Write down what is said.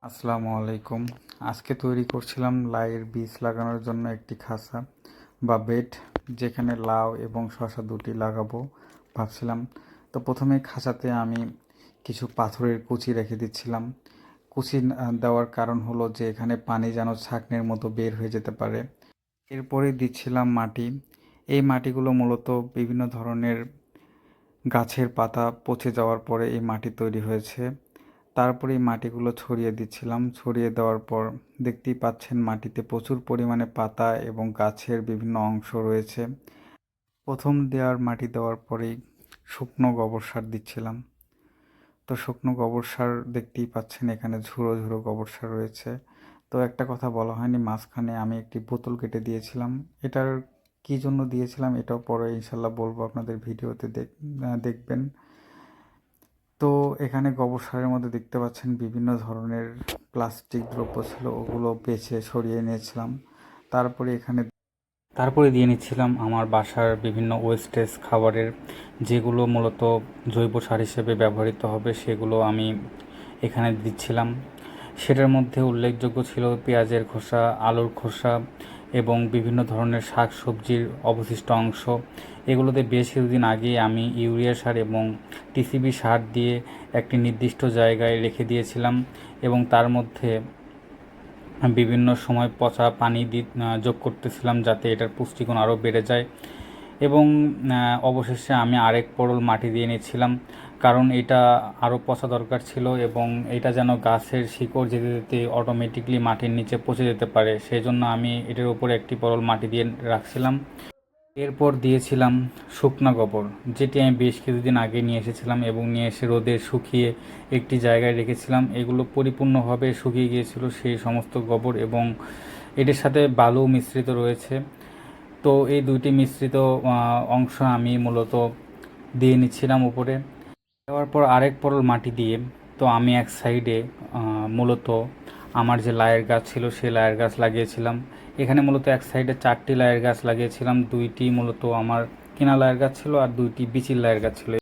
আসসালামু আলাইকুম। আজকে তৈরি করছিলাম লাউয়ের বীজ লাগানোর জন্য একটি খাঁচা বা বেড, যেখানে লাউ এবং শসা দুটি লাগাবো ভাবছিলাম। তো প্রথমে খাঁচাতে আমি কিছু পাথরের কুচি রেখে দিচ্ছিলাম। কুচি দেওয়ার কারণ হলো যে এখানে পানি যেন ছাঁকনির মতো বের হয়ে যেতে পারে। এরপরে দিচ্ছিলাম মাটি। এই মাটিগুলো মূলত বিভিন্ন ধরনের গাছের পাতা পচে যাওয়ার পরে এই মাটি তৈরি হয়েছে। তারপরে এই মাটিগুলো ছড়িয়ে দিচ্ছিলাম। ছড়িয়ে দেওয়ার পর দেখতেই পাচ্ছেন মাটিতে প্রচুর পরিমাণে পাতা এবং গাছের বিভিন্ন অংশ রয়েছে। প্রথম মাটি দেওয়ার পরেই শুকনো গোবর সার দিচ্ছিলাম। তো শুকনো গোবর সার দেখতেই পাচ্ছেন এখানে ঝুড়ো ঝুড়ো গোবর সার রয়েছে। তো একটা কথা বলা হয়নি, মাঝখানে আমি একটি বোতল কেটে দিয়েছিলাম। এটার কী জন্য দিয়েছিলাম এটাও পরে ইনশাল্লাহ বলবো, আপনাদের ভিডিওতে দেখবেন। তো এখানে গোবর সারের মধ্যে দেখতে পাচ্ছেন বিভিন্ন ধরনের প্লাস্টিক দ্রব্য ছিল, ওগুলো বেছে সরিয়ে নিয়েছিলাম। তারপরে দিয়ে নিচ্ছিলাম আমার বাসার বিভিন্ন ওয়েস্টেজ খাবারের, যেগুলো মূলত জৈব সার হিসেবে ব্যবহৃত হবে, সেগুলো আমি এখানে দিচ্ছিলাম। সেটার মধ্যে উল্লেখযোগ্য ছিল পেঁয়াজের খোসা, আলুর খোসা এবং বিভিন্ন ধরনের শাক সবজির অবশিষ্ট অংশ। এগুলোতে বেশ কিছুদিন আগে আমি ইউরিয়া সার এবং টিসিবি সার দিয়ে একটি নির্দিষ্ট জায়গায় রেখে দিয়েছিলাম এবং তার মধ্যে বিভিন্ন সময় পচা পানি যোগ করতেছিলাম যাতে এটার পুষ্টিগুণ আরও বেড়ে যায়। এবং অবশেষে আমি আরেক পরল মাটি দিয়ে নিচ্ছিলাম, কারণ এটা আরও পচা দরকার ছিল এবং এটা যেন গাছের শিকড় যেতে যেতে অটোমেটিকলি মাটির নিচে পচে যেতে পারে, সেই জন্য আমি এটার উপরে একটি পরল মাটি দিয়ে রাখছিলাম। এরপর দিয়েছিলাম শুকনা গোবর, যেটি আমি বেশ কিছুদিন আগে নিয়ে এসেছিলাম এবং নিয়ে এসে রোদে শুকিয়ে একটি জায়গায় রেখেছিলাম। এগুলো পরিপূর্ণভাবে শুকিয়ে গিয়েছিল সেই সমস্ত গোবর, এবং এটির সাথে বালু মিশ্রিত রয়েছে। তো এই দুইটি মিশ্রিত অংশ আমি মূলত দিয়ে নিচ্ছিলাম উপরে। দেওয়ার পর আরেক পরল মাটি দিয়ে তো আমি এক সাইডে মূলত আমার যে লায়ের গাছ ছিল সেই লায়ের গাছ লাগিয়েছিলাম। এখানে মূলত এক সাইডে 4টি লায়ের গাছ লাগিয়েছিলাম, 2টি মূলত আমার কিনা লায়ের গাছ ছিল আর 2টি বিচির লায়ের গাছ ছিল।